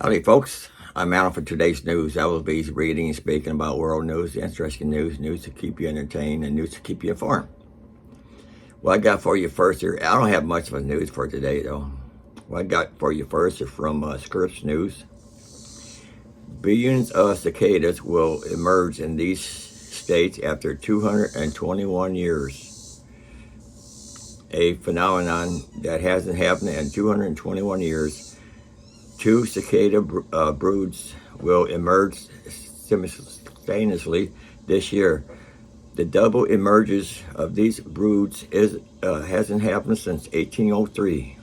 Howdy, folks. I'm Alan for today's news. I will be reading and speaking about world news, interesting news to keep you entertained, and news to keep you informed. What I got for you first here, I don't have much of a news for today, though. What I got for you first is from Scripps News. Billions of cicadas will emerge in these states after 221 years. A phenomenon that hasn't happened in 221 years. Two cicada broods will emerge simultaneously this year. The double emergence of these broods hasn't happened since 1803.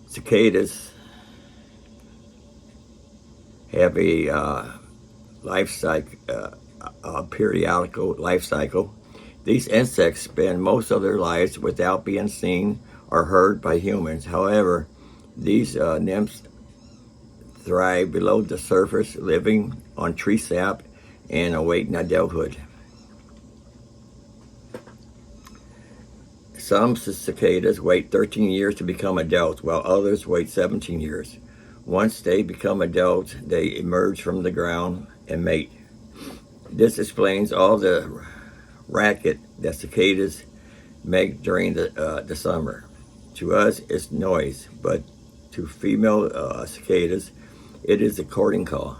Cicadas have a periodical life cycle. These insects spend most of their lives without being seen or heard by humans. However, these nymphs thrive below the surface, living on tree sap and awaiting adulthood. Some cicadas wait 13 years to become adults, while others wait 17 years. Once they become adults, they emerge from the ground and mate. This explains all the racket that cicadas make during the summer. To us, it's noise, but to female cicadas, it is a courting call.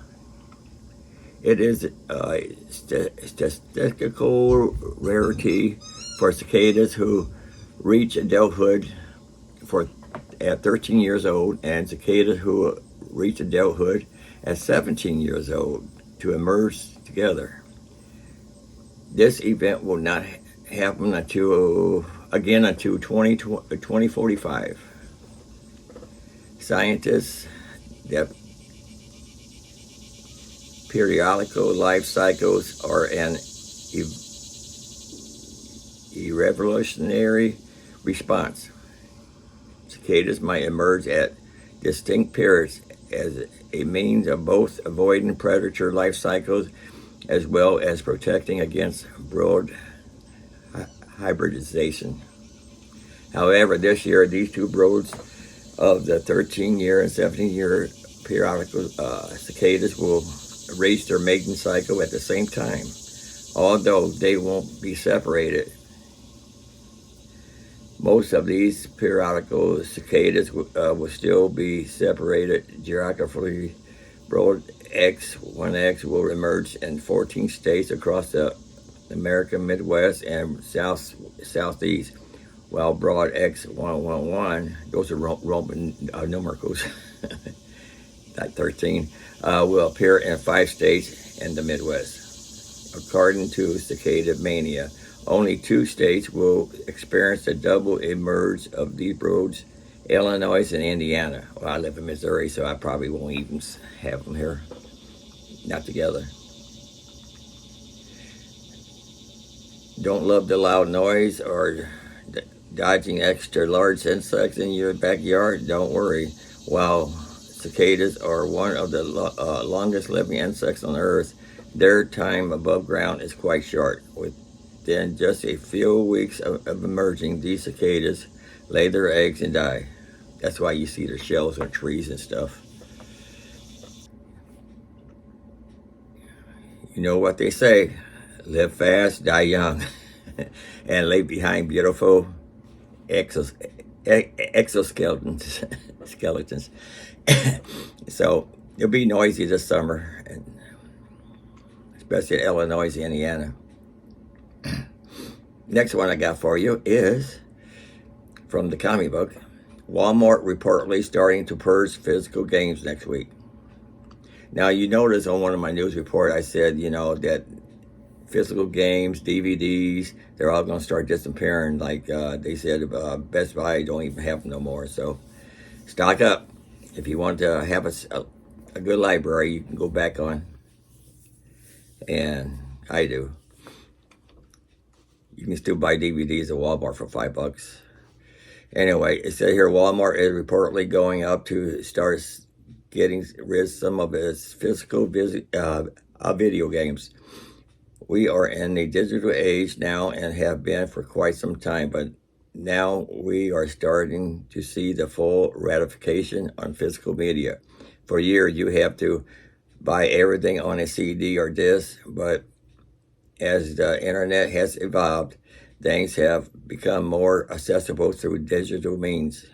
It is a statistical rarity for cicadas who reach adulthood at 13 years old, and cicadas who reach adulthood at 17 years old to emerge together. This event will not happen until 2045. Scientists that periodical life cycles are an evolutionary response. Cicadas might emerge at distinct periods as a means of both avoiding predator life cycles as well as protecting against brood hybridization. However, this year, these two broods of the 13-year and 17-year periodical cicadas will reach their mating cycle at the same time, although they won't be separated. Most of these periodical cicadas will still be separated geographically. Brood X1X will emerge in 14 states across the American Midwest and Southeast, while broad X111, those are Roman numerals, like 13, will appear in 5 states in the Midwest. According to Cicada Mania, only 2 states will experience the double emerge of these broods, Illinois and Indiana. Well, I live in Missouri, so I probably won't even have them here, not together. Don't love the loud noise or dodging extra large insects in your backyard? Don't worry. While cicadas are one of the longest living insects on Earth, their time above ground is quite short. Within just a few weeks of emerging, these cicadas lay their eggs and die. That's why you see their shells on trees and stuff. You know what they say, live fast, die young, and leave behind beautiful exoskeletons. Skeletons. So it'll be noisy this summer, and especially in Illinois, Indiana. Next one I got for you is from the comic book. Walmart reportedly starting to purge physical games next week. Now, you notice on one of my news reports, I said, that physical games, DVDs, they're all going to start disappearing. Like they said, Best Buy don't even have them no more. So stock up. If you want to have a good library, you can go back on. And I do. You can still buy DVDs at Walmart for $5. Anyway, it said here Walmart is reportedly going up to start getting rid of some of its physical video games. We are in a digital age now and have been for quite some time, but now we are starting to see the full ratification on physical media. For years, you have to buy everything on a CD or disc, but as the internet has evolved, things have become more accessible through digital means.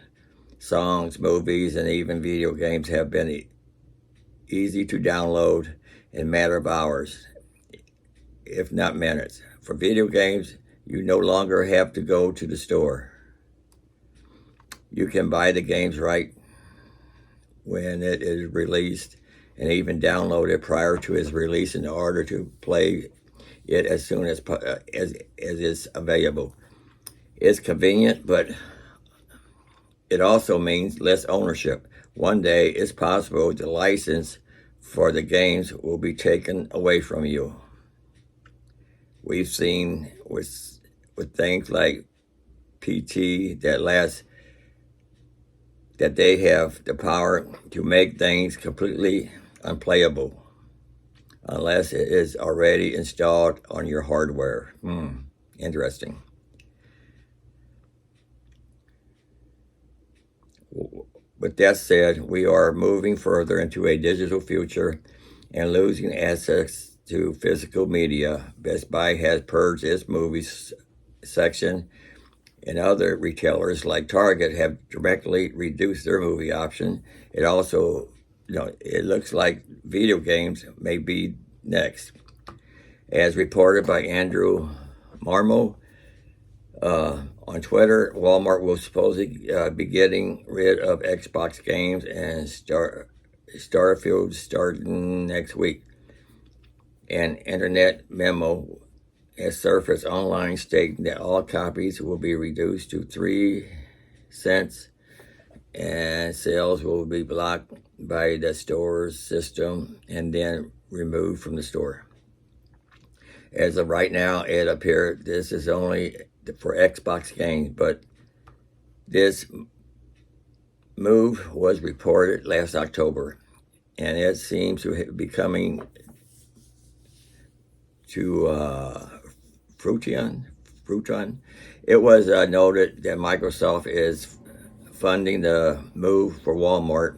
Songs, movies, and even video games have been easy to download in a matter of hours, if not minutes. For video games, you no longer have to go to the store. You can buy the games right when it is released and even download it prior to its release in order to play it as soon as it's available. It's convenient, but it also means less ownership. One day, it's possible the license for the games will be taken away from you. We've seen with things like PT that they have the power to make things completely unplayable unless it is already installed on your hardware. Interesting. With that said, we are moving further into a digital future and losing access to physical media. Best Buy has purged its movies section, and other retailers like Target have dramatically reduced their movie option. It also, it looks like video games may be next. As reported by Andrew Marmo on Twitter, Walmart will supposedly be getting rid of Xbox games and Starfield starting next week. An internet memo has surfaced online stating that all copies will be reduced to 3 cents and sales will be blocked by the store's system and then removed from the store. As of right now, it appears this is only for Xbox games, but this move was reported last October, and it seems to be coming to Fruition. It was noted that Microsoft is funding the move for Walmart,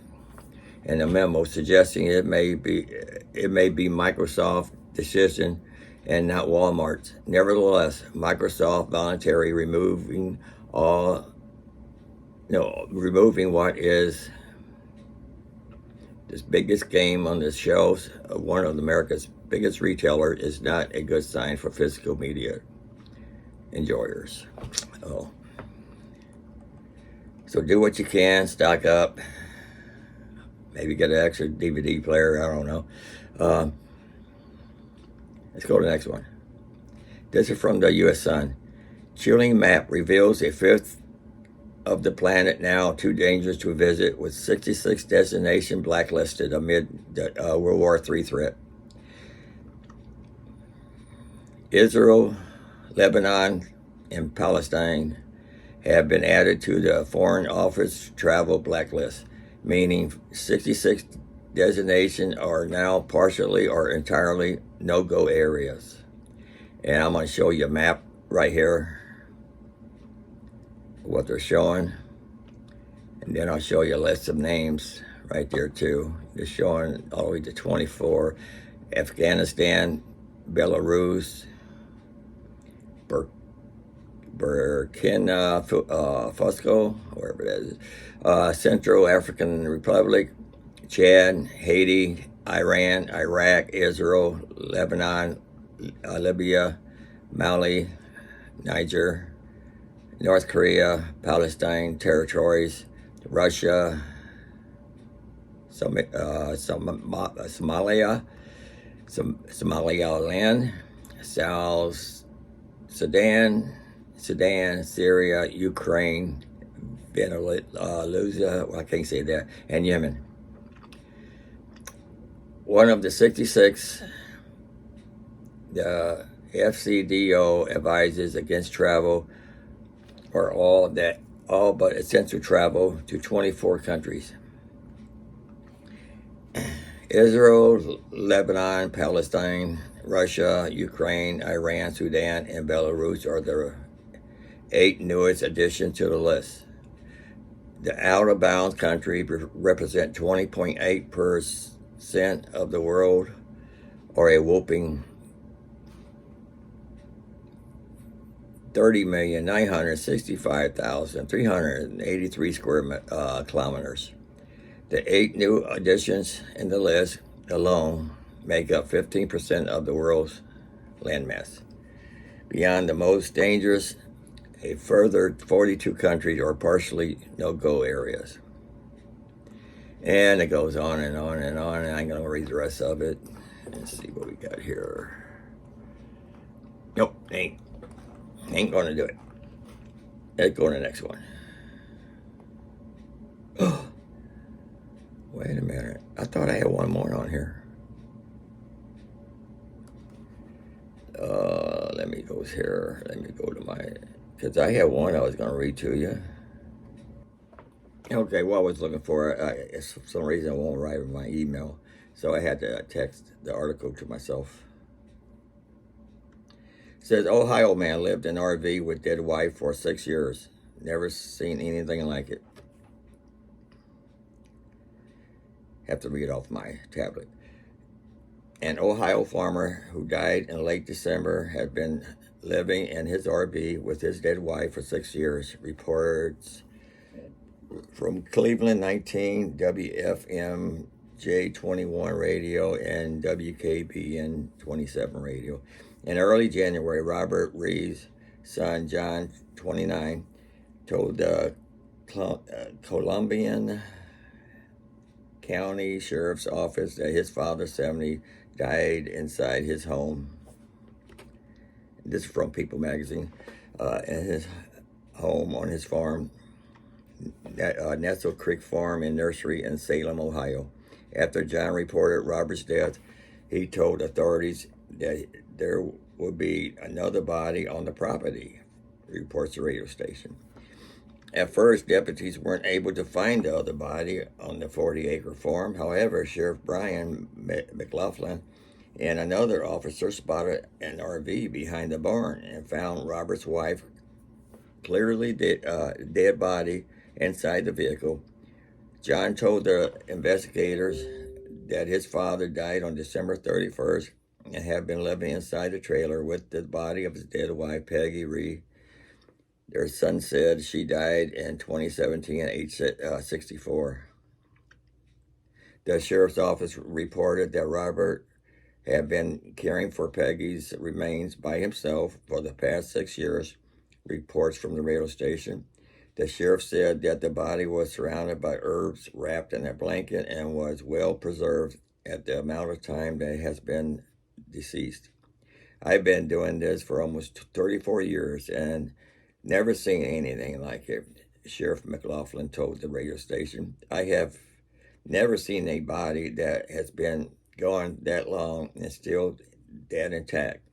and a memo suggesting it may be Microsoft's decision and not Walmart's. Nevertheless, Microsoft voluntarily removing what is this biggest game on the shelves of one of America's biggest retailers is not a good sign for physical media enjoyers. So do what you can, stock up, maybe get an extra DVD player, I don't know. Let's go to the next one. This is from the U.S. Sun. Chilling map reveals a fifth of the planet now too dangerous to visit, with 66 destinations blacklisted amid the World War III threat. Israel, Lebanon, and Palestine have been added to the Foreign Office travel blacklist, meaning 66 destinations are now partially or entirely no-go areas. And I'm going to show you a map right here, what they're showing. And then I'll show you a list of names right there too. They're showing all the way to 24. Afghanistan, Belarus, Burkina Faso, wherever that is, Central African Republic, Chad, Haiti, Iran, Iraq, Israel, Lebanon, Libya, Mali, Niger, North Korea, Palestine territories, Russia, Somaliland, South Sudan, Syria, Ukraine, Venezuela, I can't say that, and Yemen. One of the 66, the FCDO advises against travel or all but essential travel to 24 countries. Israel, Lebanon, Palestine, Russia, Ukraine, Iran, Sudan, and Belarus are the 8 newest additions to the list. The out-of-bounds countries represent 20.8% of the world, or a whopping 30,965,383 square kilometers. The 8 new additions in the list alone make up 15% of the world's landmass. Beyond the most dangerous, a further 42 countries are partially no-go areas. And it goes on and on and on, and I'm going to read the rest of it. Let's see what we got here. Nope, ain't going to do it. Let's go to the next one. Oh, wait a minute. I thought I had one more on here. Let me go here. Let me go to my... Because I had one I was going to read to you. Okay, what I was looking for, for some reason it won't write in my email. So I had to text the article to myself. It says, Ohio man lived in RV with dead wife for 6 years. Never seen anything like it. Have to read off my tablet. An Ohio farmer who died in late December had been living in his RV with his dead wife for 6 years, reports from Cleveland 19, WFM J21 radio, and WKBN 27 radio. In early January, Robert Reeves' son, John, 29, told the Columbian County Sheriff's Office that his father, 70, died inside his home. This is from People magazine. In his home on his farm, Nestle Creek Farm and Nursery in Salem, Ohio. After John reported Robert's death, he told authorities that there would be another body on the property, reports the radio station. At first, deputies weren't able to find the other body on the 40-acre farm. However, Sheriff Brian McLaughlin and another officer spotted an RV behind the barn and found Robert's wife clearly dead body inside the vehicle. John told the investigators that his father died on December 31st and had been living inside the trailer with the body of his dead wife, Peggy Ree. Their son said she died in 2017 at age 64. The sheriff's office reported that Robert had been caring for Peggy's remains by himself for the past 6 years, reports from the radio station. The sheriff said that the body was surrounded by herbs, wrapped in a blanket, and was well preserved at the amount of time that it has been deceased. I've been doing this for almost 34 years and never seen anything like it, Sheriff McLaughlin told the radio station. I have never seen a body that has been gone that long and still dead intact.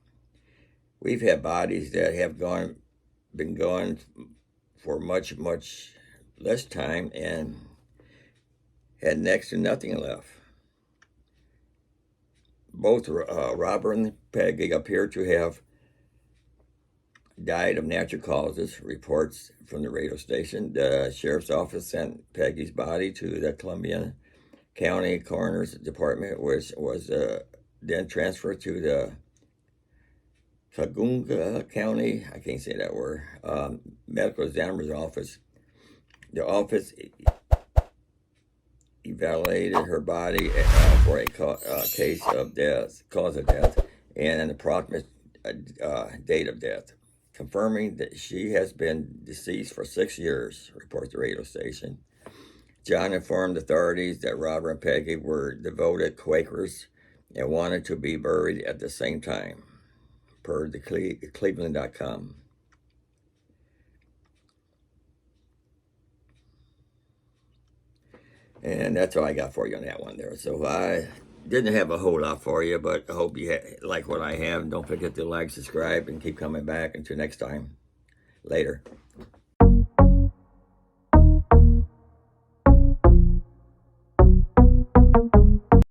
We've had bodies that have been gone for much, much less time and had next to nothing left. Both Robert and Peggy appear to have died of natural causes, reports from the radio station. The sheriff's office sent Peggy's body to the Columbian County Coroner's Department, which was then transferred to the Cagunga County, I can't say that word, medical examiner's office. The office evaluated her body for a case of death, cause of death, and an approximate date of death, confirming that she has been deceased for 6 years, reports the radio station. John informed authorities that Robert and Peggy were devoted Quakers and wanted to be buried at the same time, per the Cleveland.com. And that's all I got for you on that one there. So I didn't have a whole lot for you, but I hope you like what I have. Don't forget to like, subscribe, and keep coming back. Until next time. Later.